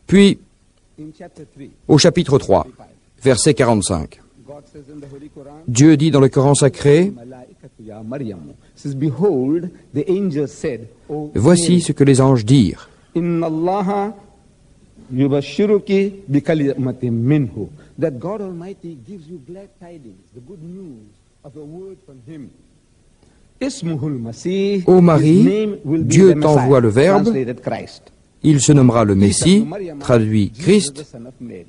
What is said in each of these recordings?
Puis, au chapitre 3, verset 45, Dieu dit dans le Coran sacré, « Voici ce que les anges dirent. That God Almighty gives you glad tidings, the good news of a word from Him. Ismuhul Masih, Ô Marie, His name will be Dieu the t'envoie le Messiah, Verbe, translated Christ. il se nommera le Messie, traduit Christ,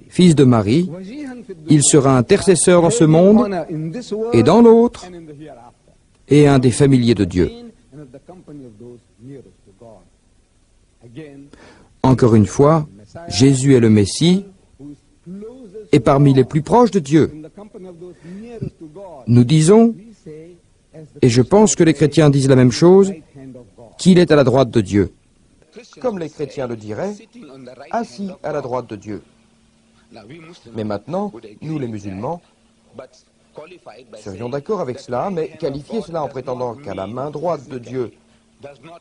fils de Marie, il sera intercesseur dans ce monde et dans l'autre, et un des familiers de Dieu. » Encore une fois, Jésus est le Messie, et parmi les plus proches de Dieu. Nous disons, et je pense que les chrétiens disent la même chose, qu'il est à la droite de Dieu. Comme les chrétiens le diraient, assis à la droite de Dieu. Mais maintenant, nous les musulmans, serions d'accord avec cela, mais qualifier cela en prétendant qu'à la main droite de Dieu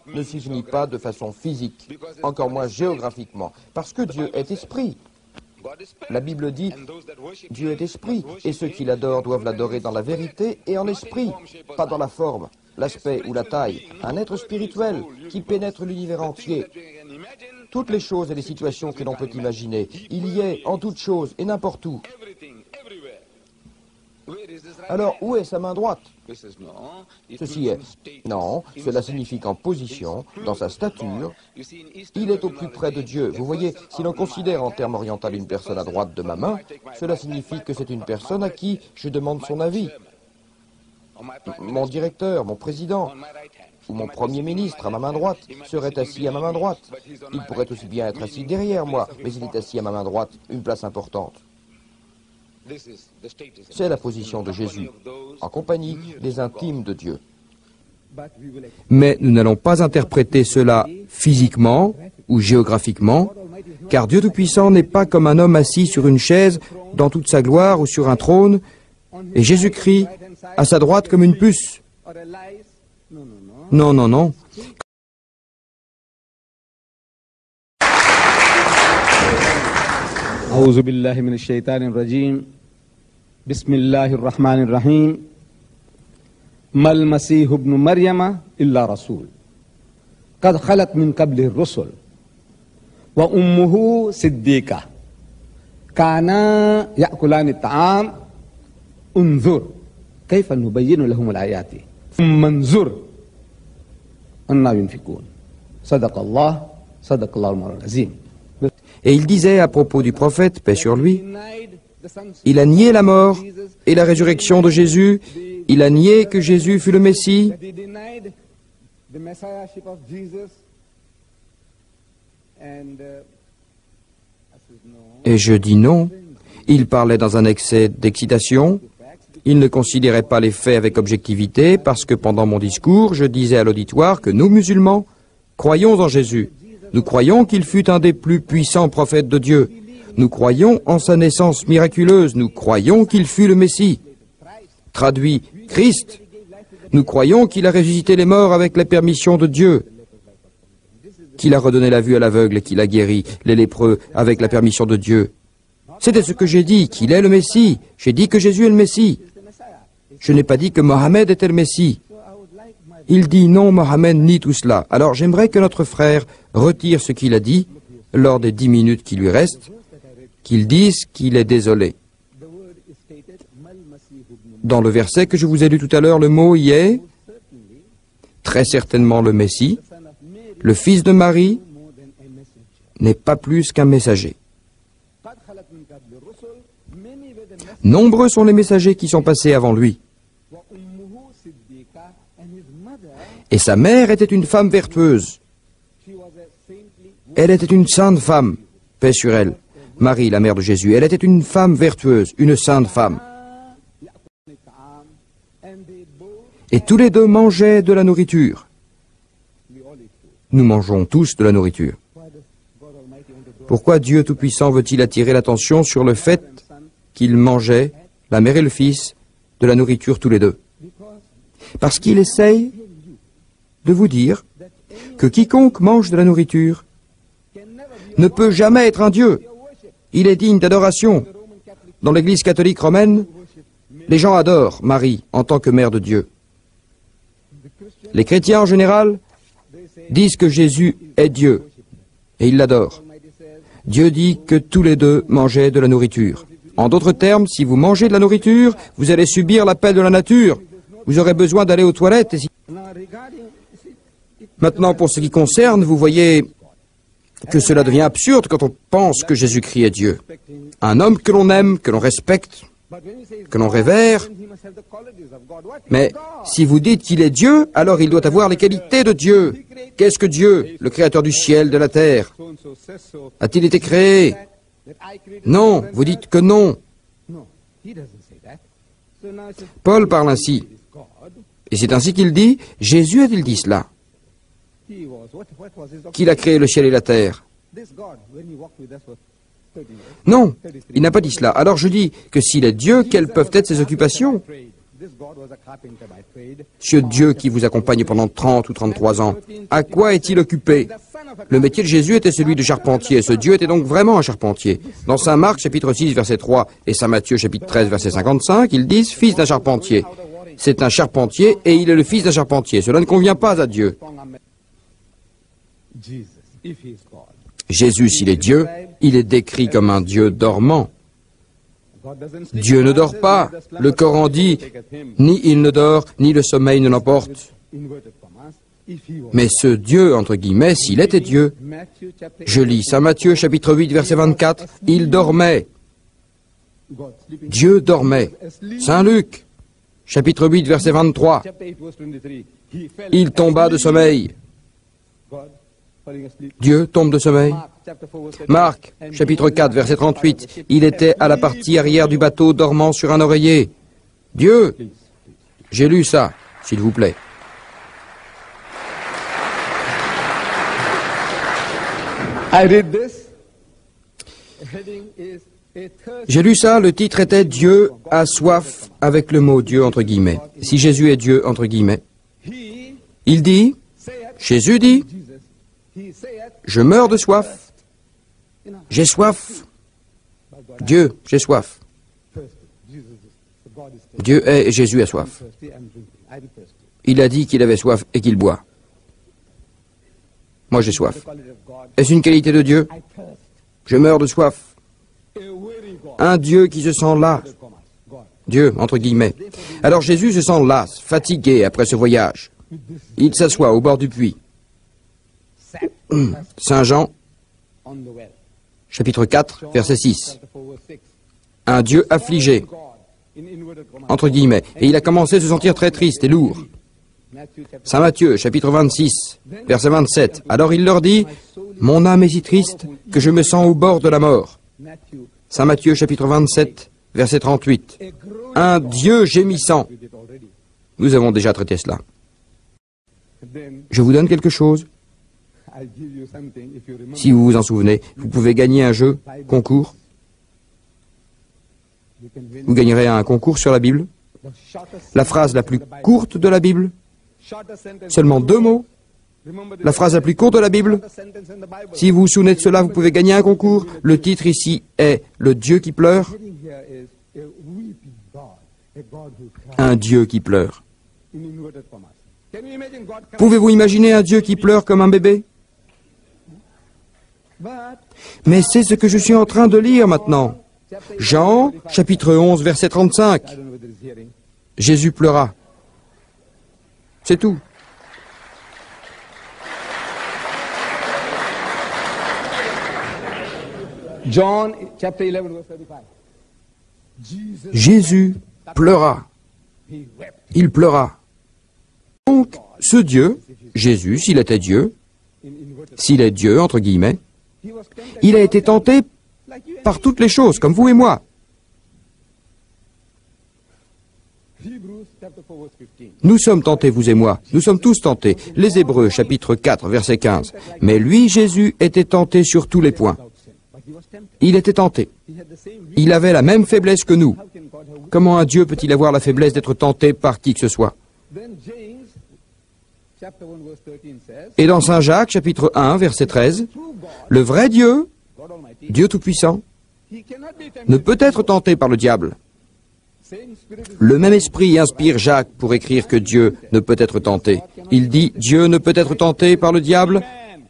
ne signifie pas de façon physique, encore moins géographiquement, parce que Dieu est esprit. La Bible dit, Dieu est esprit, et ceux qui l'adorent doivent l'adorer dans la vérité et en esprit, pas dans la forme, l'aspect ou la taille. Un être spirituel qui pénètre l'univers entier. Toutes les choses et les situations que l'on peut imaginer, il y est en toutes choses et n'importe où. Alors, où est sa main droite? Ceci est. Non, cela signifie qu'en position, dans sa stature, il est au plus près de Dieu. Vous voyez, si l'on considère en termes orientaux une personne à droite de ma main, cela signifie que c'est une personne à qui je demande son avis. Mon directeur, mon président, ou mon premier ministre à ma main droite serait assis à ma main droite. Il pourrait aussi bien être assis derrière moi, mais il est assis à ma main droite, une place importante. C'est la position de Jésus, en compagnie des intimes de Dieu. Mais nous n'allons pas interpréter cela physiquement ou géographiquement, car Dieu Tout-Puissant n'est pas comme un homme assis sur une chaise dans toute sa gloire ou sur un trône, et Jésus-Christ à sa droite comme une puce. Non, non, non. أعوذ بالله من الشيطان الرجيم بسم الله الرحمن الرحيم ما المسيح ابن مريم إلا رسول قد خلت من قبله الرسل وأمه صديقة كانا يأكلان الطعام انظر كيف نبين لهم الآيات ثم انظر أنا ينفقون صدق الله المولى العظيم. Et il disait à propos du prophète, paix sur lui, il a nié la mort et la résurrection de Jésus, il a nié que Jésus fut le Messie, et je dis non. Il parlait dans un excès d'excitation, il ne considérait pas les faits avec objectivité, parce que pendant mon discours, je disais à l'auditoire que nous, musulmans, croyons en Jésus. Nous croyons qu'il fut un des plus puissants prophètes de Dieu. Nous croyons en sa naissance miraculeuse. Nous croyons qu'il fut le Messie. Traduit Christ. Nous croyons qu'il a ressuscité les morts avec la permission de Dieu. Qu'il a redonné la vue à l'aveugle et qu'il a guéri les lépreux avec la permission de Dieu. C'était ce que j'ai dit, qu'il est le Messie. J'ai dit que Jésus est le Messie. Je n'ai pas dit que Mohammed était le Messie. Il dit non, Mohammed nie tout cela. Alors j'aimerais que notre frère retire ce qu'il a dit lors des 10 minutes qui lui restent, qu'il dise qu'il est désolé. Dans le verset que je vous ai lu tout à l'heure, le mot y est très certainement le Messie, le fils de Marie, n'est pas plus qu'un messager. Nombreux sont les messagers qui sont passés avant lui. Et sa mère était une femme vertueuse. Elle était une sainte femme, paix sur elle. Marie, la mère de Jésus, elle était une femme vertueuse, une sainte femme. Et tous les deux mangeaient de la nourriture. Nous mangeons tous de la nourriture. Pourquoi Dieu Tout-Puissant veut-il attirer l'attention sur le fait qu'ils mangeaient, la mère et le fils, de la nourriture tous les deux? Parce qu'il essaye de vous dire que quiconque mange de la nourriture ne peut jamais être un Dieu. Il est digne d'adoration. Dans l'Église catholique romaine, les gens adorent Marie en tant que mère de Dieu. Les chrétiens en général disent que Jésus est Dieu et ils l'adorent. Dieu dit que tous les deux mangeaient de la nourriture. En d'autres termes, si vous mangez de la nourriture, vous allez subir l'appel de la nature. Vous aurez besoin d'aller aux toilettes. Maintenant, pour ce qui concerne, vous voyez que cela devient absurde quand on pense que Jésus-Christ est Dieu. Un homme que l'on aime, que l'on respecte, que l'on révère. Mais si vous dites qu'il est Dieu, alors il doit avoir les qualités de Dieu. Qu'est-ce que Dieu, le créateur du ciel, de la terre? A-t-il été créé? Non, vous dites que non. Paul parle ainsi. Et c'est ainsi qu'il dit, Jésus a-t-il dit cela? Qu'il a créé le ciel et la terre? Non, il n'a pas dit cela. Alors je dis que s'il est Dieu, quelles peuvent être ses occupations? Ce Dieu qui vous accompagne pendant 30 ou 33 ans, à quoi est-il occupé? Le métier de Jésus était celui de charpentier. Ce Dieu était donc vraiment un charpentier. Dans Saint Marc, chapitre 6, verset 3, et Saint Matthieu, chapitre 13, verset 55, ils disent « Fils d'un charpentier ». C'est un charpentier et il est le fils d'un charpentier. Cela ne convient pas à Dieu. Jésus, s'il est Dieu, il est décrit comme un Dieu dormant. Dieu ne dort pas. Le Coran dit, ni il ne dort, ni le sommeil ne l'emporte. Mais ce Dieu, entre guillemets, s'il était Dieu, je lis Saint Matthieu, chapitre 8, verset 24, il dormait. Dieu dormait. Saint Luc, chapitre 8, verset 23, il tomba de sommeil. Dieu tombe de sommeil. Marc, chapitre 4, verset 38, il était à la partie arrière du bateau dormant sur un oreiller. Dieu, j'ai lu ça, s'il vous plaît. J'ai lu ça, le titre était « Dieu a soif » avec le mot « Dieu » entre guillemets. Si Jésus est Dieu entre guillemets, il dit, Jésus dit, je meurs de soif, j'ai soif, Dieu, j'ai soif. Dieu est et Jésus a soif. Il a dit qu'il avait soif et qu'il boit. Moi j'ai soif. Est-ce une qualité de Dieu? Je meurs de soif. Un Dieu qui se sent las. Dieu, entre guillemets. Alors Jésus se sent las, fatigué après ce voyage. Il s'assoit au bord du puits. Saint Jean, chapitre 4, verset 6. Un Dieu affligé, entre guillemets, et il a commencé à se sentir très triste et lourd. Saint Matthieu, chapitre 26, verset 27. Alors il leur dit, mon âme est si triste que je me sens au bord de la mort. Saint Matthieu, chapitre 27, verset 38. Un Dieu gémissant. Nous avons déjà traité cela. Je vous donne quelque chose. Si vous vous en souvenez, vous pouvez gagner un jeu, concours. Vous gagnerez un concours sur la Bible. La phrase la plus courte de la Bible. Seulement 2 mots. La phrase la plus courte de la Bible. Si vous vous souvenez de cela, vous pouvez gagner un concours. Le titre ici est « Le Dieu qui pleure ». Un Dieu qui pleure. Pouvez-vous imaginer un Dieu qui pleure comme un bébé? Mais c'est ce que je suis en train de lire maintenant. Jean, chapitre 11, verset 35. Jésus pleura. C'est tout. John, chapter 11, verse 35. Jésus pleura. Il pleura. Donc, ce Dieu, Jésus, s'il était Dieu, s'il est Dieu, entre guillemets, il a été tenté par toutes les choses, comme vous et moi. Nous sommes tentés, vous et moi. Nous sommes tous tentés. Les Hébreux, chapitre 4, verset 15. Mais lui, Jésus, était tenté sur tous les points. Il était tenté. Il avait la même faiblesse que nous. Comment un Dieu peut-il avoir la faiblesse d'être tenté par qui que ce soit? chapter 1, verse 13 says, Et dans Saint Jacques, chapitre 1, verset 13, le vrai Dieu, God Almighty, Dieu Tout-Puissant, He cannot be tempted. ne peut être tenté par le diable. Same spirit is Le même esprit inspire Jacques pour écrire que Dieu ne peut être tenté. Il dit, Dieu ne peut être tenté par le diable, man.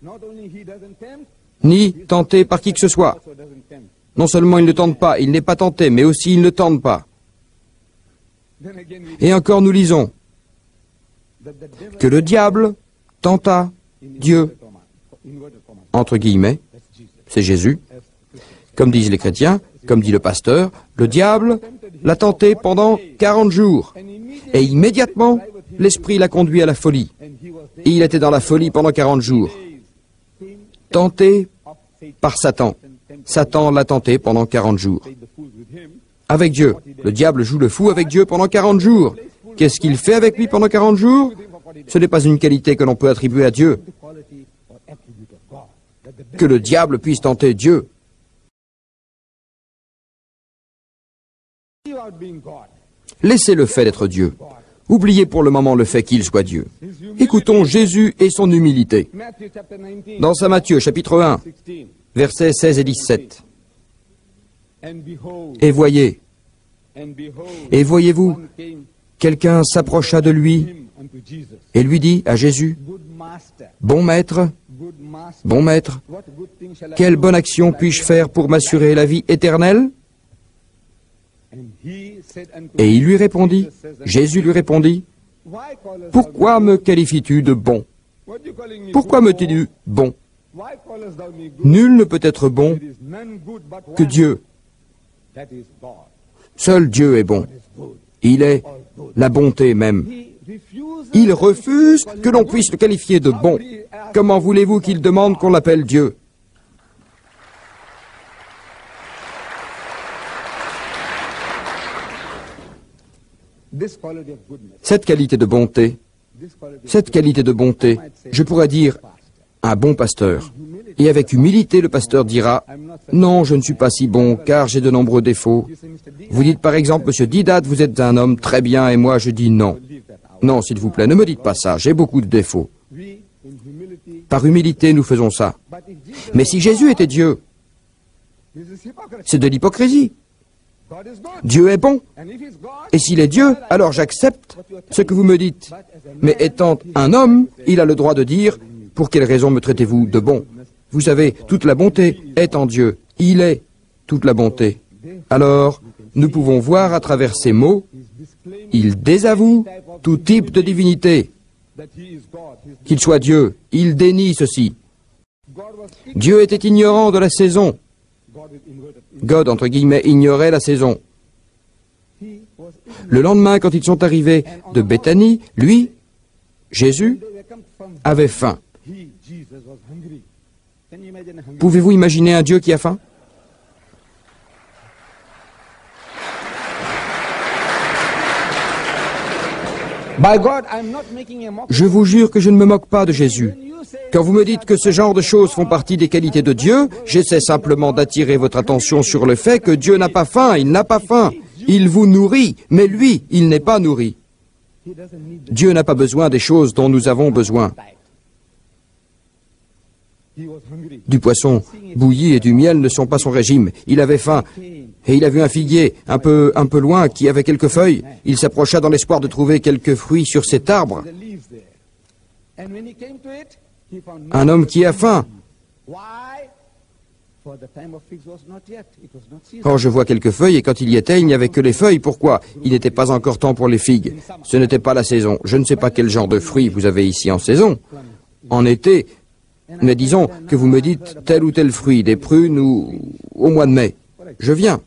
Not only He doesn't tempt, ni tenté par qui que ce soit. so doesn't tempt. Non seulement il ne tente pas, il n'est pas tenté, mais aussi il ne tente pas. Then again, we Et encore nous lisons that the devil que le diable tenta Dieu, inverted comma. entre guillemets, That's Jesus. c'est Jésus. Comme disent les chrétiens, comme dit le pasteur, le diable l'a tenté pendant 40 jours. And immediately, Et immédiatement, l'esprit l'a conduit à la folie. and he was Et il était dans la folie pendant 40 jours, days tenté of Satan. par Satan. Satan l'a tenté pendant 40 jours. Played the fool with him. Avec Dieu. Le diable joue le fou avec Dieu pendant 40 jours. Qu'est-ce qu'il fait avec lui pendant 40 jours? Ce n'est pas une qualité que l'on peut attribuer à Dieu, The quality or attribute of God. That the devil que le diable puisse tenter Dieu. leave out being God. Laissez le fait d'être Dieu. Oubliez pour le moment le fait qu'il soit Dieu. Écoutons Jésus et son humilité. Matthew chapter 19, Dans Saint Matthieu, chapitre 1, 16. versets 16 et 17. And behold, Et voyez, and behold, et voyez-vous, one came quelqu'un s'approcha de lui him unto Jesus. et lui dit à Jésus, Good master, Bon maître, good master. bon maître, What good thing shall I quelle do bonne action puis-je faire pour m'assurer la vie éternelle? And he said unto Et il lui him, répondit, Jesus says unto Jésus lui répondit, Why callest Pourquoi thou me qualifies-tu de bon? me- What you calling me Pourquoi good me for? dis-tu bon? Why callest thou me good? Nul ne peut être bon There is none good but que one. Dieu. That is God. Seul Dieu est bon. Is good. Il est la bonté même. He refuses Il refuse que l'on puisse le qualifier de bon. Comment voulez-vous qu'il demande qu'on l'appelle Dieu? this quality of goodness. Cette qualité de bonté, This quality of cette qualité de bonté, je pourrais dire un bon pasteur. Et avec humilité, le pasteur dira, non, je ne suis pas si bon, car j'ai de nombreux défauts. you say, Mr. D, Vous dites par exemple, Monsieur Didat, vous êtes un homme très bien, et moi je dis non. leave that out. Non, s'il vous plaît, ne me dites pas ça, j'ai beaucoup de défauts. We, in humility, Par humilité, nous faisons ça. but if Jesus, Mais si Jésus était Dieu, this is hypocrisy. c'est de l'hypocrisie. God is good. Dieu est bon. And if he's God, Et s'il est Dieu, alors j'accepte ce que vous me dites. Mais étant un homme, il a le droit de dire, pour quelle raison me traitez-vous de bon? Vous savez, toute la bonté est en Dieu. Il est toute la bonté. Alors, nous pouvons voir à travers ces mots, il désavoue tout type de divinité. that he is God. He's Qu'il soit Dieu, il dénie ceci. God was Dieu était ignorant de la saison. God is inverted. God, entre guillemets, ignorait la saison. He was Le lendemain, quand ils sont arrivés de Béthanie, lui, Jésus, they were come from avait faim. he, Jesus, was hungry. Can you imagine a hungry? Pouvez-vous imaginer un Dieu qui a faim? By God, I'm not making a mock. Je vous jure que je ne me moque pas de Jésus. When you say Quand vous me dites que ce genre de choses font partie des qualités de Dieu, j'essaie simplement d'attirer votre attention sur le fait que Dieu n'a pas faim, il n'a pas faim. Il vous nourrit, mais lui, il n'est pas nourri. he doesn't need Dieu n'a pas besoin des choses dont nous avons besoin. diet. He was hungry. Du poisson bouilli et du miel ne sont pas son régime. Il avait faim. Et il a vu un figuier un peu loin qui avait quelques feuilles. Il s'approcha dans l'espoir de trouver quelques fruits sur cet arbre. The leaves there. And when he came to it, he found Un homme qui a faim. Why? For the time of figs was not yet. It was not season. Quand je vois quelques feuilles, et quand il y était, il n'y avait que les feuilles. Pourquoi? Il n'était pas encore temps pour les figues. Ce n'était pas la saison. Je ne sais pas quel genre de fruits vous avez ici en saison. En été, mais disons que vous me dites tel ou tel fruit, des prunes ou au mois de mai. Je viens,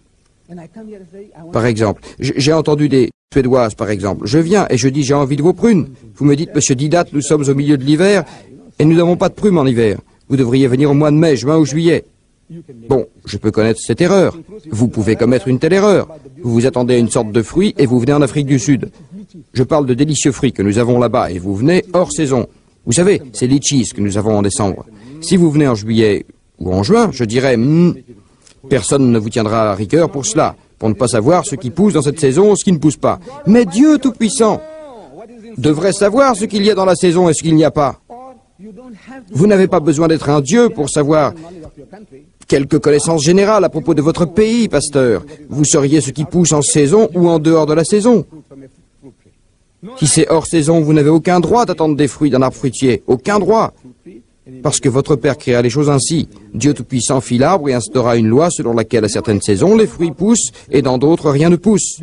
And I come here and say, I want par exemple. J'ai entendu des Suédoises, par exemple. Je viens et je dis j'ai envie de vos prunes. Vous me dites, Monsieur Didat, nous sommes au milieu de l'hiver et nous n'avons pas de prunes en hiver. Vous devriez venir au mois de mai, juin ou juillet. Bon, je peux connaître cette erreur. Vous pouvez commettre une telle erreur. Vous vous attendez à une sorte de fruit et vous venez en Afrique du Sud. Je parle de délicieux fruits que nous avons là-bas et vous venez hors saison. Vous savez, c'est litchis que nous avons en décembre. Si vous venez en juillet ou en juin, je dirais, personne ne vous tiendra à rigueur pour cela, pour ne pas savoir ce qui pousse dans cette saison ou ce qui ne pousse pas. Mais Dieu Tout-Puissant, know what is in devrait savoir ce qu'il y a dans la saison et ce qu'il n'y a pas. Vous n'avez pas besoin d'être un Dieu pour savoir quelques connaissances générales à propos de votre pays, pasteur. Vous sauriez ce qui pousse en saison ou en dehors de la saison. Si c'est hors saison, vous n'avez aucun droit d'attendre des fruits d'un arbre fruitier. Aucun droit. Parce que votre Père créa les choses ainsi. Dieu Tout-Puissant fit l'arbre et instaura une loi selon laquelle à certaines saisons les fruits poussent et dans d'autres rien ne pousse.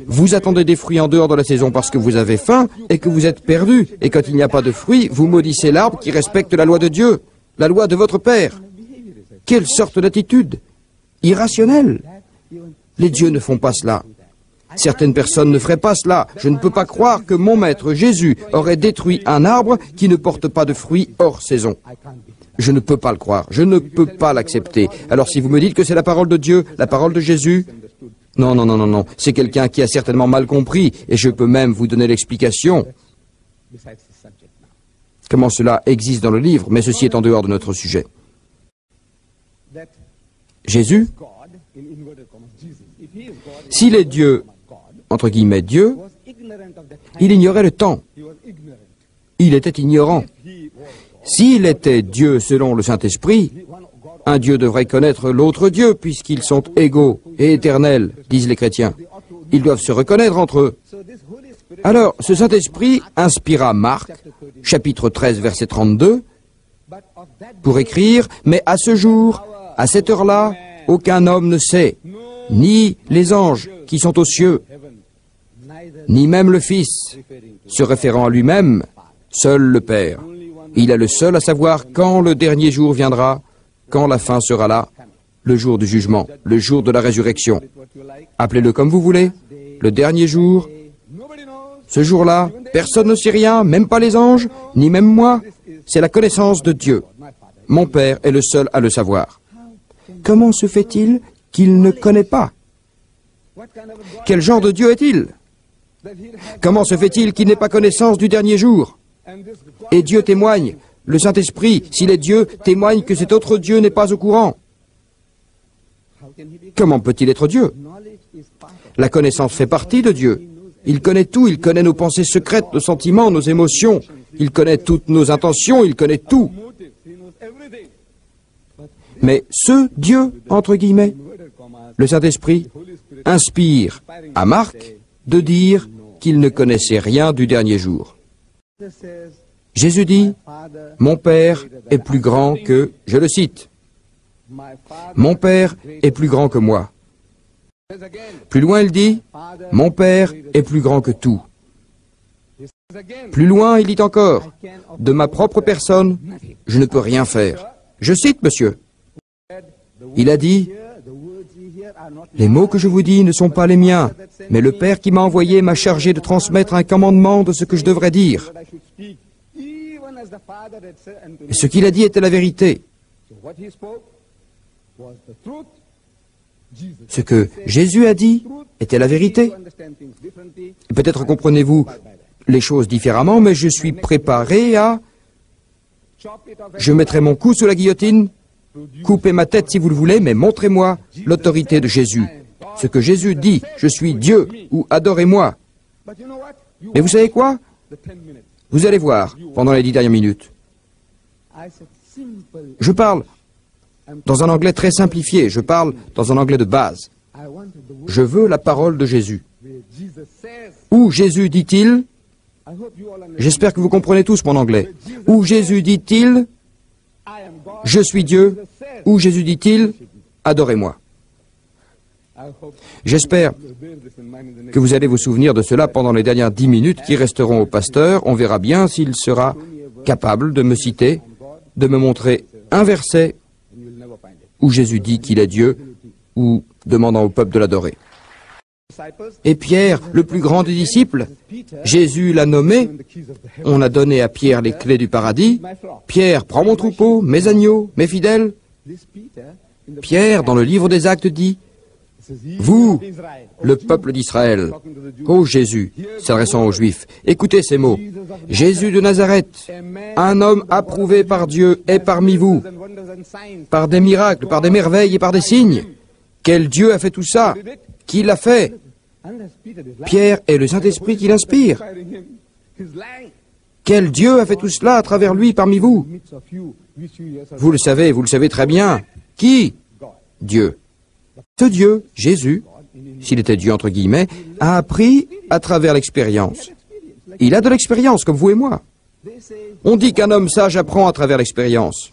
Vous attendez des fruits en dehors de la saison parce que vous avez faim et que vous êtes perdu. Et quand il n'y a pas de fruits, vous maudissez l'arbre qui respecte la loi de Dieu, la loi de votre Père. Quelle sorte d'attitude irrationnelle. Les dieux ne font pas cela. Certaines personnes ne feraient pas cela. Je ne peux pas croire que mon maître Jésus aurait détruit un arbre qui ne porte pas de fruits hors saison. Je ne peux pas le croire. Je ne peux pas l'accepter. Alors si vous me dites que c'est la parole de Dieu, la parole de Jésus, non. C'est quelqu'un qui a certainement mal compris et je peux même vous donner l'explication. Comment cela existe dans le livre, mais ceci est en dehors de notre sujet. Jésus, s'il est Dieu, entre guillemets Dieu, il ignorait le temps. Il était ignorant. S'il était Dieu selon le Saint-Esprit, un Dieu devrait connaître l'autre Dieu, puisqu'ils sont égaux et éternels, disent les chrétiens. Ils doivent se reconnaître entre eux. Alors, ce Saint-Esprit inspira Marc, chapitre 13, verset 32, pour écrire « Mais à ce jour, à cette heure-là, aucun homme ne sait, ni les anges qui sont aux cieux, ni même le Fils, se référant à lui-même, seul le Père. Il est le seul à savoir quand le dernier jour viendra, quand la fin sera là, le jour du jugement, le jour de la résurrection. Appelez-le comme vous voulez, le dernier jour. Ce jour-là, personne ne sait rien, même pas les anges, ni même moi. C'est la connaissance de Dieu. Mon Père est le seul à le savoir. Comment se fait-il qu'il ne connaît pas? Quel genre de Dieu est-il? Comment se fait-il qu'il n'ait pas connaissance du dernier jour? Et Dieu témoigne, le Saint-Esprit, s'il est Dieu, témoigne que cet autre Dieu n'est pas au courant. Comment peut-il être Dieu? La connaissance fait partie de Dieu. Il connaît tout, il connaît nos pensées secrètes, nos sentiments, nos émotions. Il connaît toutes nos intentions, il connaît tout. Mais ce Dieu, entre guillemets, le Saint-Esprit, inspire à Marc de dire qu'il ne connaissait rien du dernier jour. Jésus dit, « Mon Père est plus grand que... » Je le cite. « Mon Père est plus grand que moi. » Plus loin, il dit, « Mon Père est plus grand que tout. » Plus loin, il dit encore, « De ma propre personne, je ne peux rien faire. » Je cite, monsieur. Il a dit, « Les mots que je vous dis ne sont pas les miens, mais le Père qui m'a envoyé m'a chargé de transmettre un commandement de ce que je devrais dire. » Et ce qu'il a dit était la vérité. Ce que Jésus a dit était la vérité. Peut-être comprenez-vous les choses différemment, mais je suis préparé à... Je mettrai mon cou sous la guillotine, coupez ma tête si vous le voulez, mais montrez-moi l'autorité de Jésus. Ce que Jésus dit, je suis Dieu, ou adorez-moi. Mais vous savez quoi? Vous allez voir pendant les 10 dernières minutes. Je parle dans un anglais très simplifié, je parle dans un anglais de base. Je veux la parole de Jésus. Où Jésus dit-il, j'espère que vous comprenez tous mon anglais, où Jésus dit-il, je suis Dieu, où Jésus dit-il, adorez-moi. J'espère que vous allez vous souvenir de cela pendant les dernières 10 minutes qui resteront au pasteur. On verra bien s'il sera capable de me citer, de me montrer un verset où Jésus dit qu'il est Dieu ou demandant au peuple de l'adorer. Et Pierre, le plus grand des disciples, Jésus l'a nommé, on a donné à Pierre les clés du paradis. Pierre, prends mon troupeau, mes agneaux, mes fidèles. Pierre, dans le livre des Actes, dit, vous, le peuple d'Israël, ô Jésus, s'adressant aux Juifs, écoutez ces mots. Jésus de Nazareth, un homme approuvé par Dieu, est parmi vous, par des miracles, par des merveilles et par des signes. Quel Dieu a fait tout ça? Qui l'a fait? Pierre est le Saint-Esprit qui l'inspire. Quel Dieu a fait tout cela à travers lui parmi vous? Vous le savez très bien. Qui? Dieu. Ce Dieu, Jésus, s'il était Dieu entre guillemets, a appris à travers l'expérience. Il a de l'expérience, comme vous et moi. On dit qu'un homme sage apprend à travers l'expérience.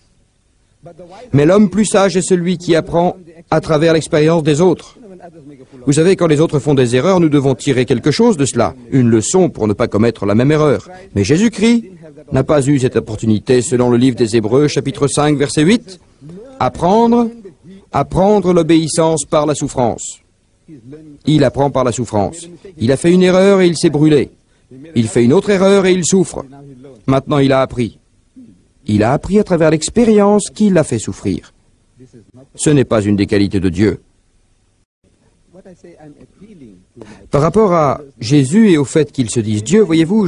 Mais l'homme plus sage est celui qui apprend à travers l'expérience des autres. Vous savez, quand les autres font des erreurs, nous devons tirer quelque chose de cela, une leçon pour ne pas commettre la même erreur. Mais Jésus-Christ n'a pas eu cette opportunité, selon le livre des Hébreux, chapitre 5, verset 8. Apprendre l'obéissance par la souffrance. Il apprend par la souffrance. Il a fait une erreur et il s'est brûlé. Il fait une autre erreur et il souffre. Maintenant, il a appris. Il a appris à travers l'expérience qui l'a fait souffrir. Ce n'est pas une des qualités de Dieu. Par rapport à Jésus et au fait qu'il se dise Dieu, voyez-vous,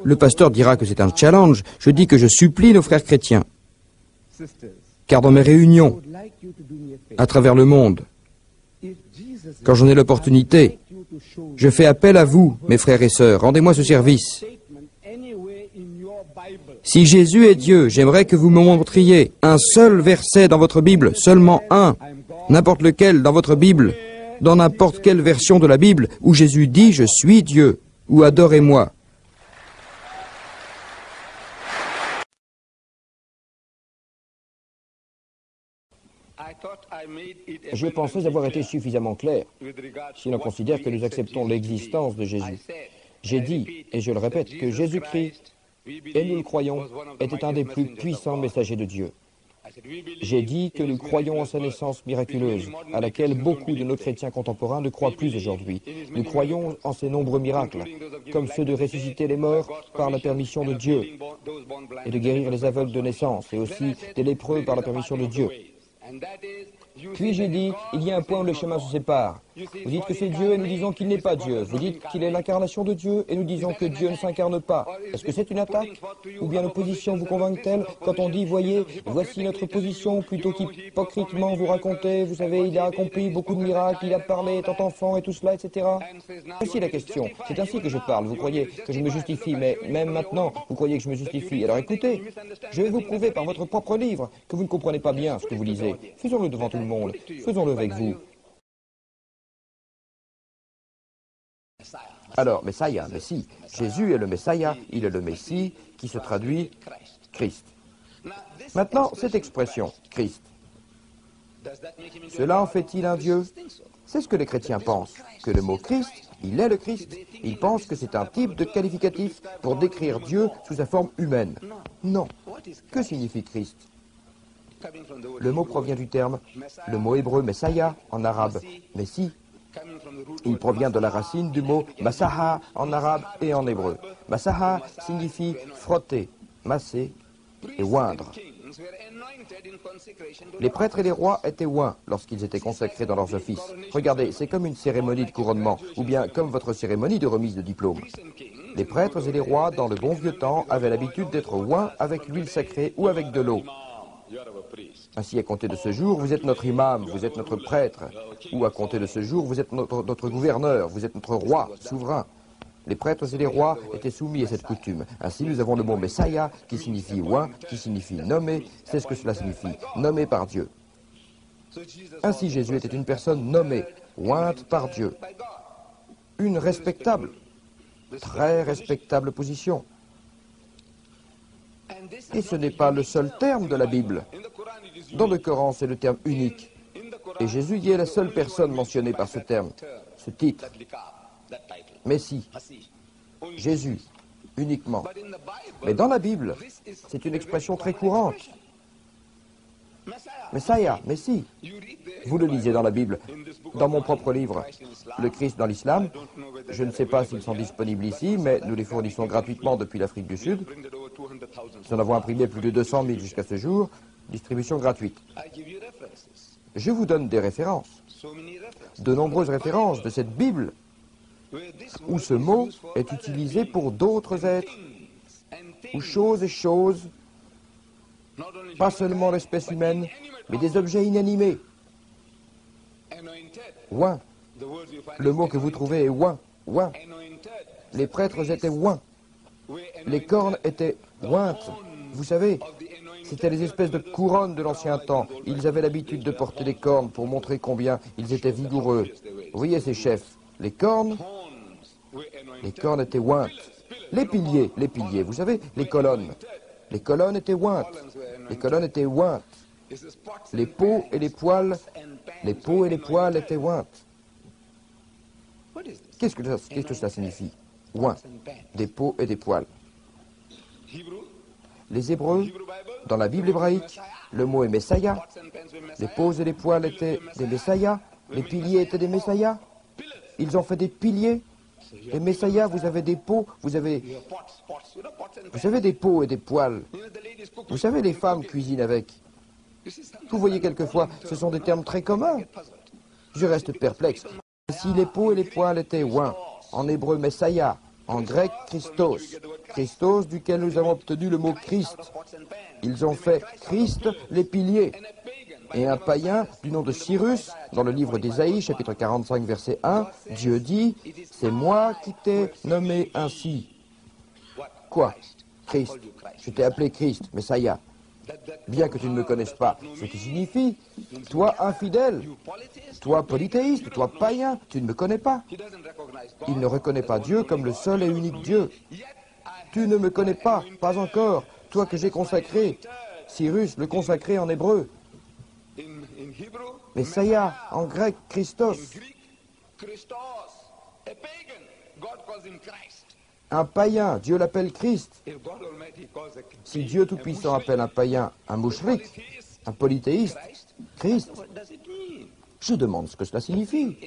le pasteur dira que c'est un challenge, je dis que je supplie nos frères chrétiens, car dans mes réunions, à travers le monde, quand j'en ai l'opportunité, je fais appel à vous, mes frères et sœurs, rendez-moi ce service. Si Jésus est Dieu, j'aimerais que vous me montriez un seul verset dans votre Bible, seulement un, n'importe lequel dans votre Bible, dans n'importe quelle version de la Bible, où Jésus dit « Je suis Dieu » ou « Adorez-moi ». Je pensais avoir été suffisamment clair si l'on considère que nous acceptons l'existence de Jésus. J'ai dit, et je le répète, que Jésus-Christ, et nous le croyons, était un des plus puissants messagers de Dieu. J'ai dit que nous croyons en sa naissance miraculeuse, à laquelle beaucoup de nos chrétiens contemporains ne croient plus aujourd'hui. Nous croyons en ses nombreux miracles, comme ceux de ressusciter les morts par la permission de Dieu, et de guérir les aveugles de naissance, et aussi des lépreux par la permission de Dieu. Puis j'ai dit, il y a un point où les chemins se séparent. Vous dites que c'est Dieu et nous disons qu'il n'est pas Dieu. Vous dites qu'il est l'incarnation de Dieu et nous disons que Dieu ne s'incarne pas. Est-ce que c'est une attaque? Ou bien nos positions vous convainquent-elles quand on dit, voyez, voici notre position, plutôt qu'hypocritement vous racontez, vous savez, il a accompli beaucoup de miracles, il a parlé étant enfant et tout cela, etc. Voici la question. C'est ainsi que je parle. Vous croyez que je me justifie, mais même maintenant, vous croyez que je me justifie. Alors écoutez, je vais vous prouver par votre propre livre que vous ne comprenez pas bien ce que vous lisez. Faisons-le devant tout le monde. Faisons-le avec vous. Alors, Messiah, Messie. Jésus est le Messiah, il est le Messie qui se traduit Christ. Maintenant, cette expression, Christ, cela en fait-il un Dieu? C'est ce que les chrétiens pensent, que le mot Christ, il est le Christ. Ils pensent que c'est un type de qualificatif pour décrire Dieu sous sa forme humaine. Non. Que signifie Christ? Le mot provient du terme, le mot hébreu Messiah, en arabe, Messie. Il provient de la racine du mot Masaha en arabe et en hébreu. Masaha signifie frotter, masser et oindre. Les prêtres et les rois étaient oints lorsqu'ils étaient consacrés dans leurs offices. Regardez, c'est comme une cérémonie de couronnement, ou bien comme votre cérémonie de remise de diplôme. Les prêtres et les rois, dans le bon vieux temps, avaient l'habitude d'être oints avec l'huile sacrée ou avec de l'eau. Ainsi, à compter de ce jour, vous êtes notre imam, vous êtes notre prêtre. Ou à compter de ce jour, vous êtes notre gouverneur, vous êtes notre roi, souverain. Les prêtres et les rois étaient soumis à cette coutume. Ainsi, nous avons le mot Messiah, qui signifie oint, qui signifie nommé. C'est ce que cela signifie, nommé par Dieu. Ainsi, Jésus était une personne nommée, ointe par Dieu. Une respectable, très respectable position. Et ce n'est pas le seul terme de la Bible. Dans le Coran, c'est le terme unique. Et Jésus y est la seule personne mentionnée par ce terme, ce titre. Messie, Jésus, uniquement. Mais dans la Bible, c'est une expression très courante. Messiah, Messie. Vous le lisez dans la Bible, dans mon propre livre, Le Christ dans l'Islam. Je ne sais pas s'ils sont disponibles ici, mais nous les fournissons gratuitement depuis l'Afrique du Sud. Nous en avons imprimé plus de 200 000 jusqu'à ce jour. Distribution gratuite. Je vous donne des références, de nombreuses références de cette Bible, où ce mot est utilisé pour d'autres êtres, ou choses et choses, pas seulement l'espèce humaine, mais des objets inanimés. Oint. Le mot que vous trouvez est oint. Oint. Les prêtres étaient oints. Les cornes étaient ointes. Vous savez, c'était les espèces de couronnes de l'ancien temps. Ils avaient l'habitude de porter des cornes pour montrer combien ils étaient vigoureux. Vous voyez ces chefs, les cornes étaient ointes. Les piliers, vous savez, les colonnes étaient ointes. Les colonnes étaient ointes. Les peaux et les poils étaient ointes. Qu'est-ce que cela signifie? Oint, des peaux et des poils. Les Hébreux, dans la Bible hébraïque, le mot est Messiah. Les peaux et les poils étaient des Messiahs. Les piliers étaient des Messiahs. Ils ont fait des piliers. Les Messiahs, vous avez des peaux, vous avez des peaux et des poils. Vous savez, les femmes cuisinent avec. Vous voyez quelquefois, ce sont des termes très communs. Je reste perplexe. Si les peaux et les poils étaient oints, en hébreu Messiah, en grec Christos, Christos duquel nous avons obtenu le mot Christ. Ils ont fait Christ les piliers. Et un païen du nom de Cyrus, dans le livre d'Ésaïe, chapitre 45, verset 1, Dieu dit, « C'est moi qui t'ai nommé ainsi. » Quoi? Christ. Je t'ai appelé Christ, Messiah. Bien que tu ne me connaisses pas, ce qui signifie, toi infidèle, toi polythéiste, toi païen, tu ne me connais pas. Il ne reconnaît pas Dieu comme le seul et unique Dieu. Tu ne me connais pas, pas encore, toi que j'ai consacré, Cyrus le consacré en hébreu. Messiah, en grec, Christos. Un païen, Dieu l'appelle Christ. Si Dieu Tout-Puissant appelle un païen un mouchrik, un polythéiste, Christ, je demande ce que cela signifie.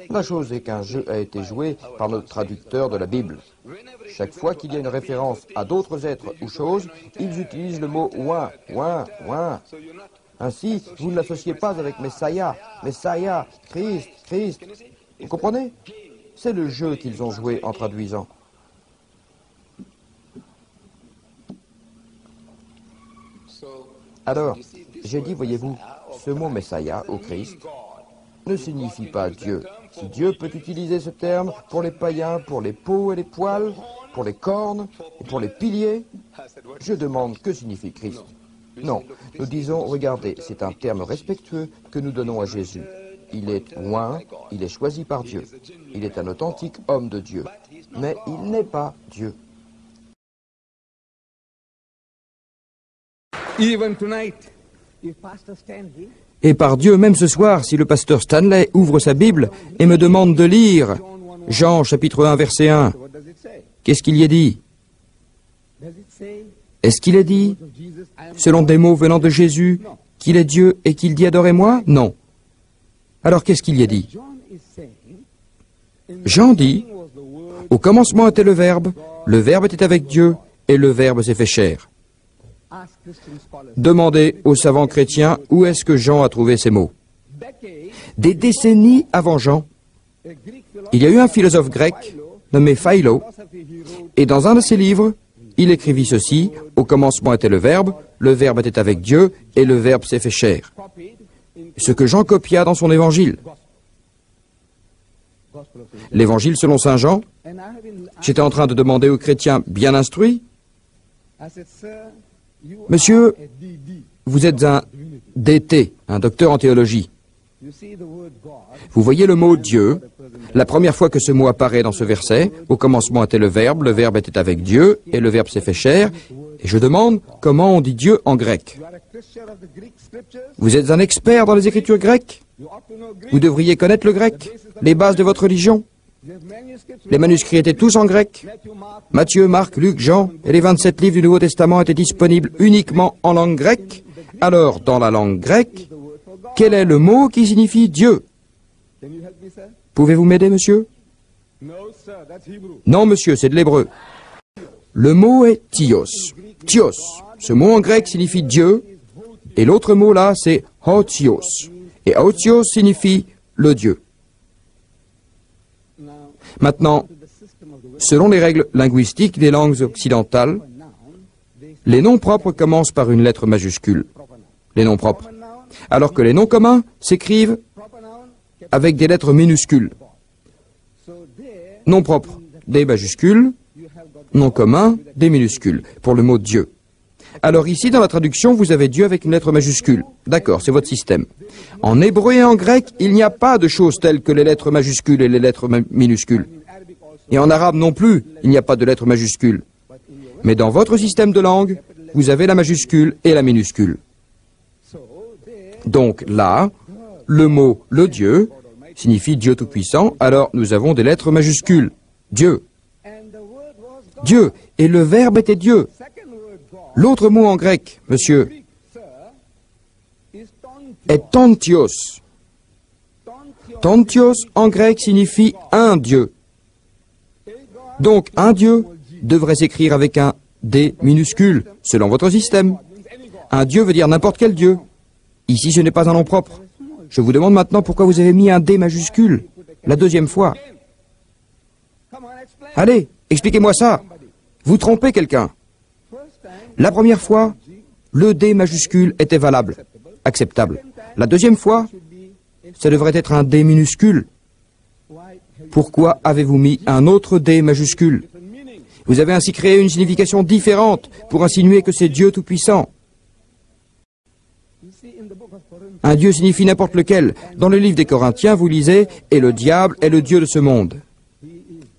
La chose est qu'un jeu a été joué par notre traducteur de la Bible. Chaque fois qu'il y a une référence à d'autres êtres ou choses, ils utilisent le mot oint, oint, oint. Ainsi, vous ne l'associez pas avec Messiah, Messiah, Christ, Christ. Vous comprenez? C'est le jeu qu'ils ont joué en traduisant. Alors, j'ai dit, voyez-vous, ce mot Messiah au Christ ne signifie pas Dieu. Si Dieu peut utiliser ce terme pour les païens, pour les peaux et les poils, pour les cornes et pour les piliers, je demande que signifie Christ. Non, nous disons, regardez, c'est un terme respectueux que nous donnons à Jésus. Il est oint, il est choisi par Dieu. Il est un authentique homme de Dieu. Mais il n'est pas Dieu. Et par Dieu, même ce soir, si le pasteur Stanley ouvre sa Bible et me demande de lire Jean chapitre 1 verset 1, qu'est-ce qu'il y est dit? Est-ce qu'il est dit, selon des mots venant de Jésus, qu'il est Dieu et qu'il dit adorez-moi? Non. Alors qu'est-ce qu'il y est dit? Jean dit, au commencement était le Verbe était avec Dieu et le Verbe s'est fait chair. Demandez aux savants chrétiens où est-ce que Jean a trouvé ces mots. Des décennies avant Jean, il y a eu un philosophe grec nommé Philo, et dans un de ses livres, il écrivit ceci, au commencement était le Verbe était avec Dieu, et le Verbe s'est fait chair. Ce que Jean copia dans son évangile. L'évangile selon saint Jean, j'étais en train de demander aux chrétiens bien instruits, monsieur, vous êtes un DT, un docteur en théologie. Vous voyez le mot Dieu. La première fois que ce mot apparaît dans ce verset, au commencement était le Verbe était avec Dieu, et le Verbe s'est fait chair. Et je demande comment on dit Dieu en grec. Vous êtes un expert dans les écritures grecques? Vous devriez connaître le grec, les bases de votre religion. Les manuscrits étaient tous en grec. Matthieu, Marc, Luc, Jean et les 27 livres du Nouveau Testament étaient disponibles uniquement en langue grecque. Alors, dans la langue grecque, quel est le mot qui signifie Dieu? Pouvez-vous m'aider, monsieur? Non, monsieur, c'est de l'hébreu. Le mot est Thios. Thios. Ce mot en grec signifie Dieu, et l'autre mot là, c'est Hotios. Et Hotios signifie le Dieu. Maintenant, selon les règles linguistiques des langues occidentales, les noms propres commencent par une lettre majuscule. Les noms propres. Alors que les noms communs s'écrivent avec des lettres minuscules. Nom propre, des majuscules. nom commun, D minuscule, pour le mot Dieu. Alors ici, dans la traduction, vous avez Dieu avec une lettre majuscule. D'accord, c'est votre système. En hébreu et en grec, il n'y a pas de choses telles que les lettres majuscules et les lettres minuscules. Et en arabe non plus, il n'y a pas de lettres majuscules. Mais dans votre système de langue, vous avez la majuscule et la minuscule. Donc là, le mot « le Dieu » signifie Dieu Tout-Puissant, alors nous avons des lettres majuscules. Dieu. Dieu. Et le verbe était Dieu. L'autre mot en grec, monsieur, est tantios. Tantios en grec signifie un Dieu. Donc un Dieu devrait s'écrire avec un D minuscule, selon votre système. Un Dieu veut dire n'importe quel Dieu. Ici, ce n'est pas un nom propre. Je vous demande maintenant pourquoi vous avez mis un D majuscule, la deuxième fois. Allez, expliquez-moi ça. Vous trompez quelqu'un. La première fois, le D majuscule était valable, acceptable. La deuxième fois, ça devrait être un D minuscule. Pourquoi avez-vous mis un autre D majuscule? Vous avez ainsi créé une signification différente pour insinuer que c'est Dieu Tout-Puissant. Un Dieu signifie n'importe lequel. Dans le livre des Corinthiens, vous lisez « Et le diable est le Dieu de ce monde ».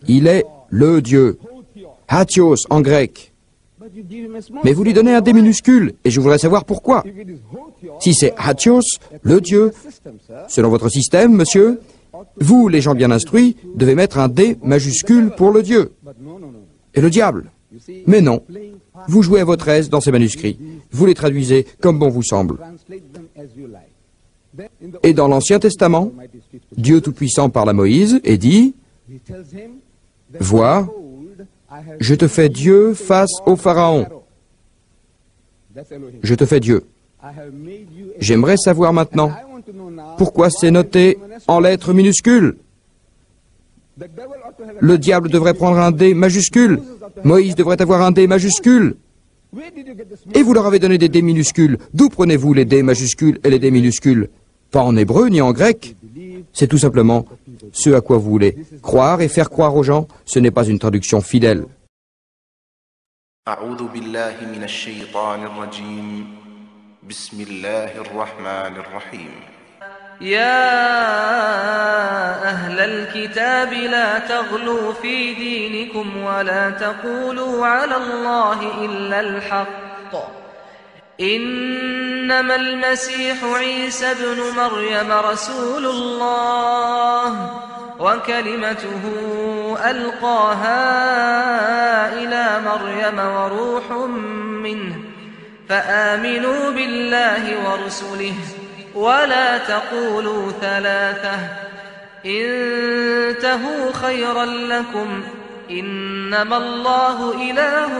Il est le Dieu. Hatios en grec. Mais vous lui donnez un D minuscule, et je voudrais savoir pourquoi. Si c'est Hatios, le Dieu, selon votre système, monsieur, vous, les gens bien instruits, devez mettre un D majuscule pour le Dieu. Et le diable. Mais non. Vous jouez à votre aise dans ces manuscrits. Vous les traduisez comme bon vous semble. Et dans l'Ancien Testament, Dieu Tout-Puissant parle à Moïse et dit « Vois, je te fais Dieu face au Pharaon. Je te fais Dieu. » J'aimerais savoir maintenant pourquoi c'est noté en lettres minuscules. Le diable devrait prendre un D majuscule. Moïse devrait avoir un D majuscule. Et vous leur avez donné des D minuscules. D'où prenez-vous les D majuscules et les D minuscules? Pas en hébreu ni en grec. C'est tout simplement ce à quoi vous voulez croire et faire croire aux gens. Ce n'est pas une traduction fidèle. أعوذ بالله من الشيطان الرجيم بسم الله الرحمن الرحيم يا أهل الكتاب لا تغلوا في دينكم ولا تقولوا على الله إلا الحق إنما المسيح عيسى ابن مريم رسول الله وكلمته ألقاها إلى مريم وروح منه فآمنوا بالله ورسله ولا تقولوا ثلاثة انتهوا خيرا لكم إنما الله إله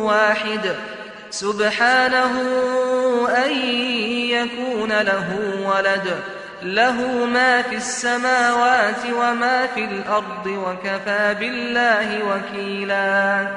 واحد سبحانه أن يكون له ولد له ما في السماوات وما في الأرض وكفى بالله وكيلا